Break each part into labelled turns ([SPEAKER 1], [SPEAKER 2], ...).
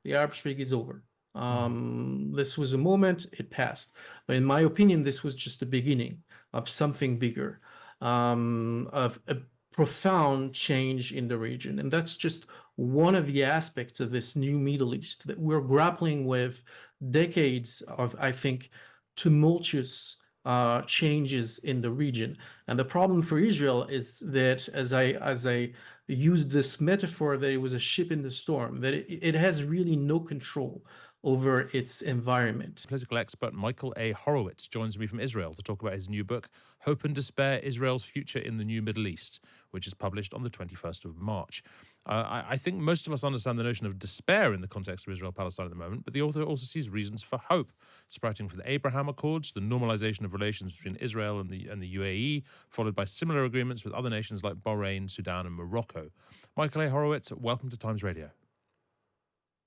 [SPEAKER 1] the Arab Spring is over. This was a moment, it passed. But in my opinion, this was just the beginning of something bigger, of a profound change in the region. And that's just one of the aspects of this new Middle East that we're grappling with decades of, I think, tumultuous changes in the region. And the problem for Israel is that, as I used this metaphor, that it was a ship in the storm, that it has really no control over its environment.
[SPEAKER 2] Political expert Michael A Horowitz joins me from Israel to talk about his new book, Hope and Despair, Israel's Future in the New Middle East, which is published on the 21st of March. I think most of us understand the notion of despair in the context of Israel-Palestine at the moment, but the author also sees reasons for hope, sprouting from the Abraham Accords, the normalization of relations between Israel and the UAE, followed by similar agreements with other nations like Bahrain, Sudan and Morocco. Michael A Horowitz, welcome to Times Radio.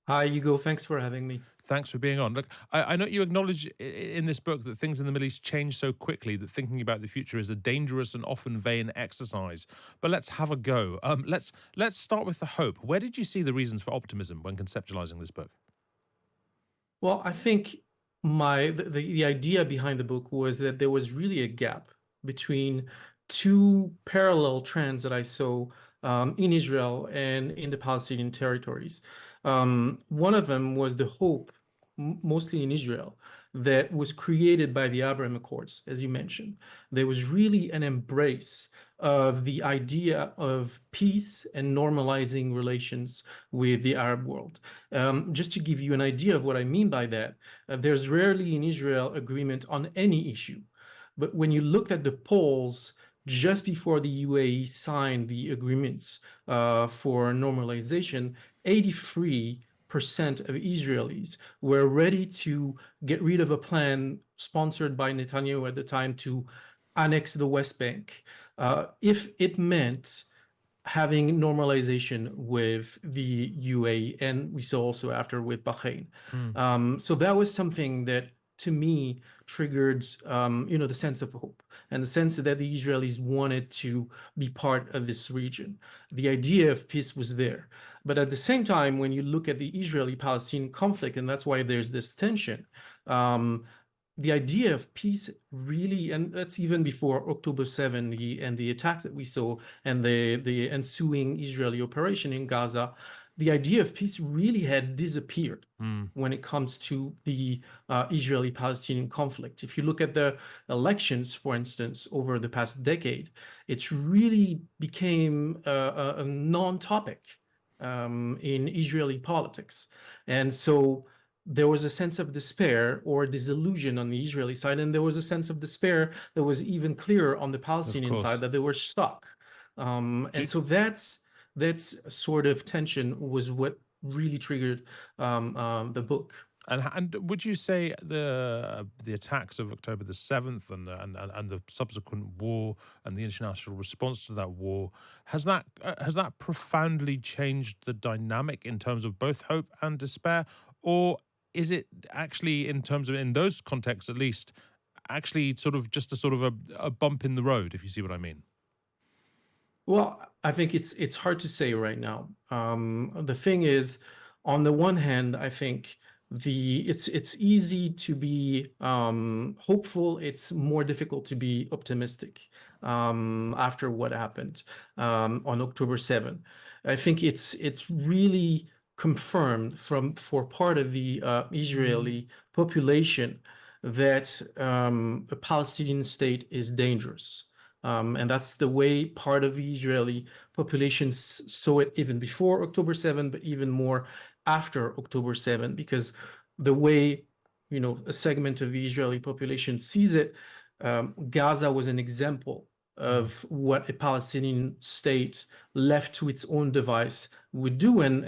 [SPEAKER 1] Hi, Hugo. Thanks for having me.
[SPEAKER 2] Thanks for being on. Look, I know you acknowledge in this book that things in the Middle East change so quickly that thinking about the future is a dangerous and often vain exercise. But let's have a go. Let's start with the hope. Where did you see the reasons for optimism when conceptualizing this book?
[SPEAKER 1] Well, I think the idea behind the book was that there was really a gap between two parallel trends that I saw in Israel and in the Palestinian territories. One of them was the hope, mostly in Israel, that was created by the Abraham Accords, as you mentioned. There was really an embrace of the idea of peace and normalizing relations with the Arab world. Just to give you an idea of what I mean by that, there's rarely in Israel agreement on any issue. But when you looked at the polls just before the UAE signed the agreements for normalization, 83% of Israelis were ready to get rid of a plan sponsored by Netanyahu at the time to annex the West Bank, if it meant having normalization with the UAE, and we saw also after with Bahrain. So that was something that, to me, triggered, the sense of hope and the sense that the Israelis wanted to be part of this region. The idea of peace was there. But at the same time, when you look at the Israeli-Palestinian conflict, and that's why there's this tension, the idea of peace really, and that's even before October 7 and the attacks that we saw and the ensuing Israeli operation in Gaza, the idea of peace really had disappeared when it comes to the Israeli-Palestinian conflict. If you look at the elections, for instance, over the past decade, it's really became a non-topic in Israeli politics. And so there was a sense of despair or disillusion on the Israeli side, and there was a sense of despair that was even clearer on the Palestinian side, that they were stuck. And so that sort of tension was what really triggered the book.
[SPEAKER 2] And would you say the attacks of October the 7th and the subsequent war and the international response to that war has that profoundly changed the dynamic in terms of both hope and despair, or is it actually, in terms of, in those contexts at least, actually sort of just a bump in the road, if you see what I mean?
[SPEAKER 1] Well, I think it's hard to say right now. The thing is, on the one hand, I think it's easy to be hopeful. It's more difficult to be optimistic after what happened on October 7. I think it's really confirmed for part of the Israeli population that a Palestinian state is dangerous. And that's the way part of the Israeli population saw it even before October 7, but even more after October 7, because the way, a segment of the Israeli population sees it, Gaza was an example of what a Palestinian state left to its own device would do, and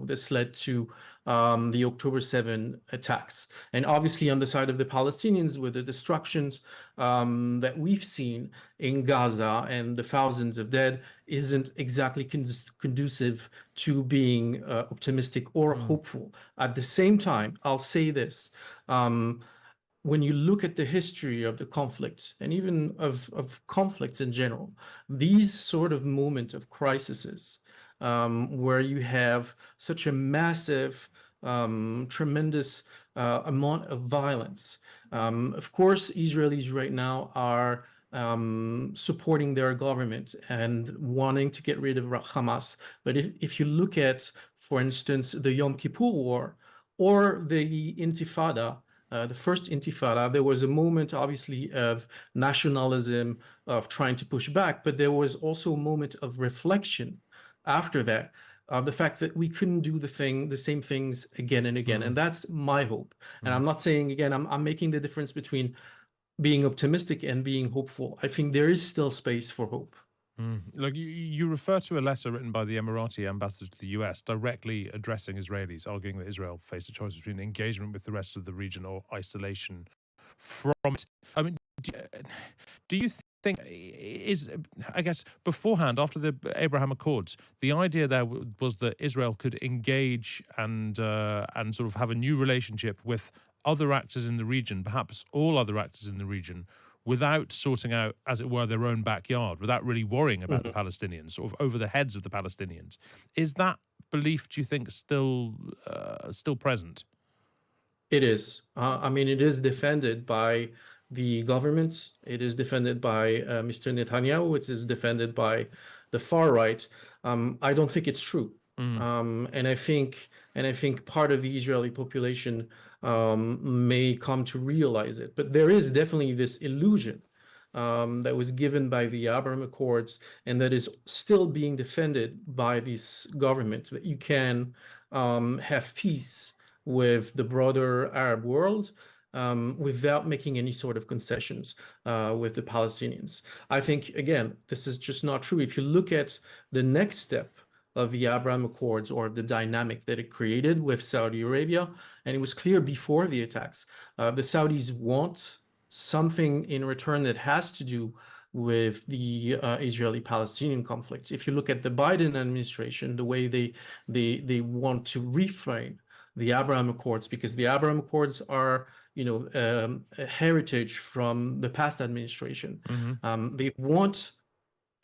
[SPEAKER 1] this led to the October 7 attacks. And obviously on the side of the Palestinians, with the destructions that we've seen in Gaza and the thousands of dead, isn't exactly conducive to being optimistic or hopeful. At the same time, I'll say this. When you look at the history of the conflict and even of conflicts in general, these sort of moments of crises where you have such a massive tremendous amount of violence. Of course, Israelis right now are supporting their government and wanting to get rid of Hamas. But if you look at, for instance, the Yom Kippur War or the Intifada, the first Intifada, there was a moment, obviously, of nationalism, of trying to push back, but there was also a moment of reflection after that. The fact that we couldn't do the same things again and again, and that's my hope. And
[SPEAKER 2] Mm-hmm.
[SPEAKER 1] I'm not saying again, I'm making the difference between being optimistic and being hopeful. I think there is still space for hope.
[SPEAKER 2] Look, you refer to a letter written by the Emirati ambassador to the US directly addressing Israelis, arguing that Israel faced a choice between engagement with the rest of the region or isolation from it. I mean, do you think is I guess beforehand, after the Abraham Accords, the idea there was that Israel could engage and sort of have a new relationship with other actors in the region, perhaps all other actors in the region, without sorting out, as it were, their own backyard, without really worrying about the
[SPEAKER 1] Mhm.
[SPEAKER 2] Palestinians, sort of over the heads of the Palestinians. Is that belief, do you think, still present?
[SPEAKER 1] It is. I mean, it is defended by the government. It is defended by Mr. Netanyahu. It is defended by the far right. I don't think it's true.
[SPEAKER 2] Mm,
[SPEAKER 1] And I think part of the Israeli population may come to realize it. But there is definitely this illusion that was given by the Abraham Accords and that is still being defended by this government, that you can have peace with the broader Arab world without making any sort of concessions with the Palestinians. I think, again, this is just not true. If you look at the next step of the Abraham Accords or the dynamic that it created with Saudi Arabia, and it was clear before the attacks, the Saudis want something in return that has to do with the Israeli-Palestinian conflict. If you look at the Biden administration, the way they want to reframe the Abraham Accords, because the Abraham Accords are, a heritage from the past administration.
[SPEAKER 2] hmm
[SPEAKER 1] They want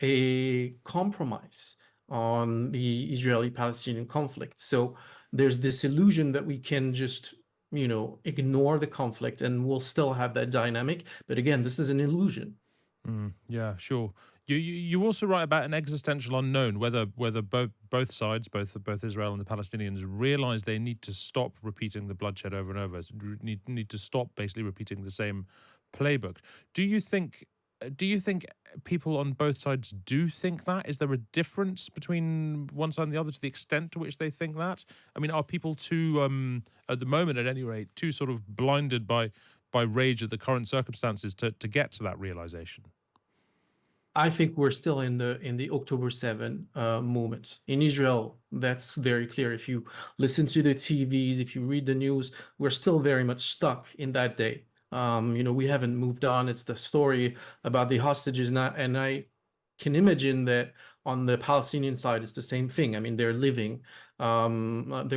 [SPEAKER 1] a compromise on the Israeli-Palestinian conflict. So there's this illusion that we can just, ignore the conflict and we'll still have that dynamic. But again, this is an illusion.
[SPEAKER 2] Yeah, sure. You also write about an existential unknown, whether both sides, both Israel and the Palestinians, realize they need to stop repeating the bloodshed over and over. Need to stop basically repeating the same playbook. Do you think? Do you think people on both sides do think that? Is there a difference between one side and the other to the extent to which they think that? I mean, are people too, at the moment, at any rate, too sort of blinded by rage at the current circumstances to get to that realization?
[SPEAKER 1] I think we're still in the October 7 moment. In Israel, that's very clear. If you listen to the TVs, if you read the news, we're still very much stuck in that day. We haven't moved on. It's the story about the hostages, and I can imagine that on the Palestinian side, it's the same thing. I mean, they're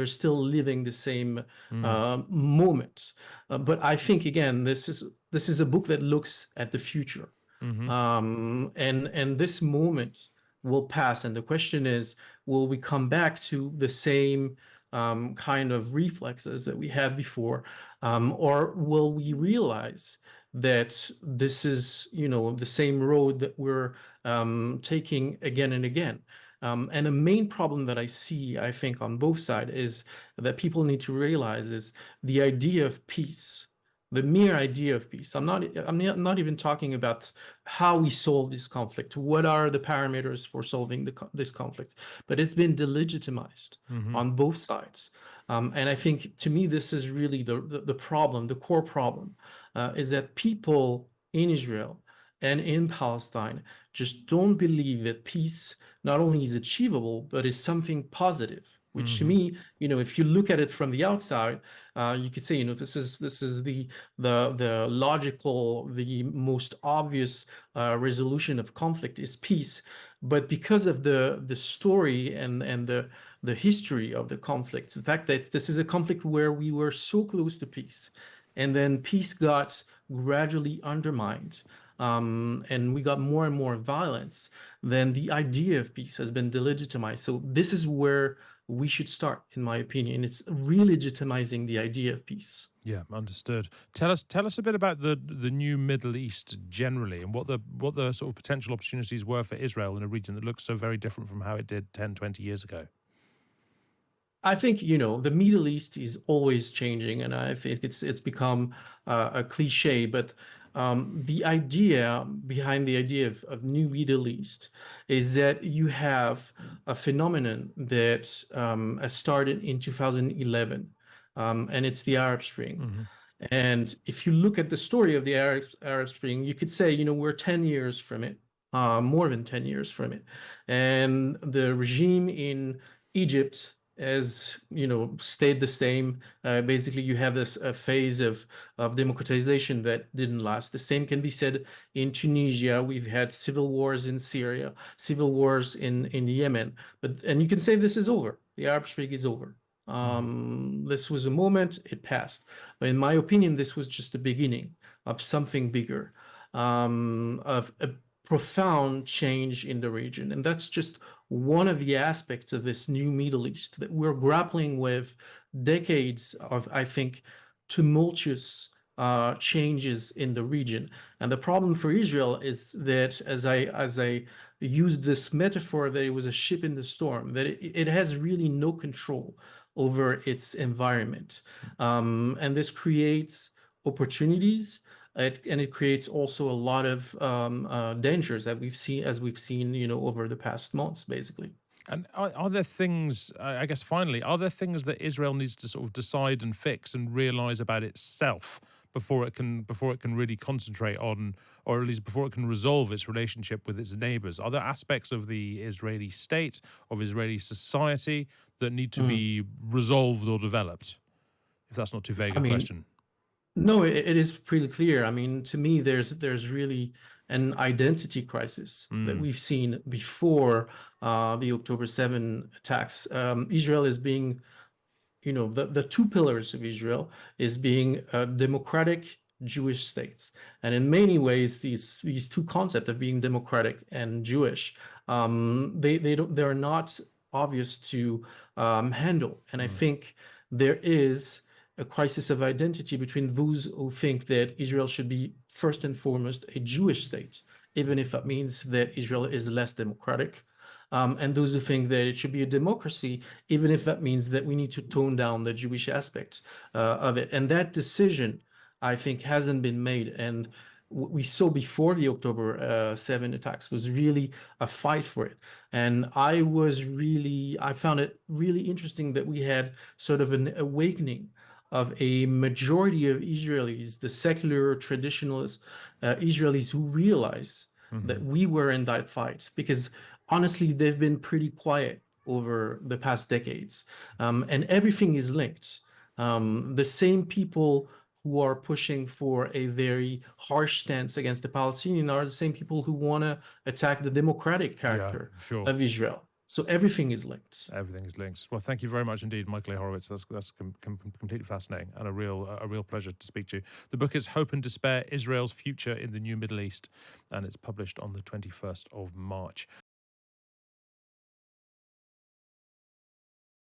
[SPEAKER 1] still living the same
[SPEAKER 2] Mm,
[SPEAKER 1] moment. But I think again, this is a book that looks at the future.
[SPEAKER 2] hmm
[SPEAKER 1] And this moment will pass, and the question is, will we come back to the same kind of reflexes that we had before, or will we realize that this is, the same road that we're taking again and again? And the main problem that I see, I think, on both sides is that people need to realize is the idea of peace, the mere idea of peace. I'm not even talking about how we solve this conflict. What are the parameters for solving this conflict? But it's been delegitimized
[SPEAKER 2] hmm
[SPEAKER 1] on both sides. And I think, to me, this is really the problem, the core problem, is that people in Israel and in Palestine just don't believe that peace not only is achievable, but is something positive. Which, to
[SPEAKER 2] hmm
[SPEAKER 1] me, if you look at it from the outside, you could say, this is the logical, the most obvious resolution of conflict is peace. But because of the story and the history of the conflict, the fact that this is a conflict where we were so close to peace, and then peace got gradually undermined, and we got more and more violence, then the idea of peace has been delegitimized. So this is where we should start, in my opinion. It's re-legitimizing the idea of peace.
[SPEAKER 2] Yeah, understood. Tell us a bit about the new Middle East generally, and what the sort of potential opportunities were for Israel in a region that looks so very different from how it did 10, 20 years ago.
[SPEAKER 1] I think, the Middle East is always changing, and I think it's become a cliche. But the idea behind the idea of New Middle East is that you have a phenomenon that has started in 2011, and it's the Arab Spring.
[SPEAKER 2] Hmm.
[SPEAKER 1] And if you look at the story of the Arab Spring, you could say, we're 10 years from it, more than 10 years from it. And the regime in Egypt has, stayed the same. Basically, you have this phase of democratization that didn't last. The same can be said in Tunisia. We've had civil wars in Syria, civil wars in Yemen. And you can say this is over. The Arab Spring is over.
[SPEAKER 2] Hmm.
[SPEAKER 1] This was a moment, it passed. But in my opinion, this was just the beginning of something bigger, of a profound change in the region. And that's just one of the aspects of this new Middle East that we're grappling with decades of, I think, tumultuous changes in the region. And the problem for Israel is that, as I used this metaphor, that it was a ship in the storm, that it has really no control over its environment. And this creates opportunities, and it creates also a lot of dangers that we've seen, over the past months, basically.
[SPEAKER 2] And are there things, I guess, finally, are there things that Israel needs to sort of decide and fix and realize about itself before it can really concentrate on, or at least before it can resolve its relationship with its neighbors? Are there aspects of the Israeli state, of Israeli society, that need to
[SPEAKER 1] Mm.
[SPEAKER 2] be resolved or developed? If that's not too vague
[SPEAKER 1] I
[SPEAKER 2] a
[SPEAKER 1] mean,
[SPEAKER 2] question.
[SPEAKER 1] no, it is pretty clear. I mean, to me, there's really an identity crisis that
[SPEAKER 2] Mm.
[SPEAKER 1] we've seen before the October 7 attacks. Israel is being, the two pillars of Israel is being democratic Jewish states. And in many ways, these two concepts of being democratic and Jewish, they're not obvious to handle. And I
[SPEAKER 2] Mm.
[SPEAKER 1] think there is a crisis of identity between those who think that Israel should be first and foremost a Jewish state, even if that means that Israel is less democratic, and those who think that it should be a democracy, even if that means that we need to tone down the Jewish aspect of it. And that decision, I think, hasn't been made. And what we saw before the October 7 attacks was really a fight for it. And I found it really interesting that we had sort of an awakening of a majority of Israelis, the secular traditionalist Israelis, who realized that
[SPEAKER 2] Hmm.
[SPEAKER 1] we were in that fight, because honestly, they've been pretty quiet over the past decades, and everything is linked. The same people who are pushing for a very harsh stance against the Palestinians are the same people who want to attack the democratic
[SPEAKER 2] Yeah,
[SPEAKER 1] character
[SPEAKER 2] sure.
[SPEAKER 1] of Israel. So everything is linked.
[SPEAKER 2] Everything is linked. Well, thank you very much indeed, Michael A Horowitz. That's completely fascinating and a real pleasure to speak to you. The book is Hope and Despair: Israel's Future in the New Middle East, and it's published on the 21st of March.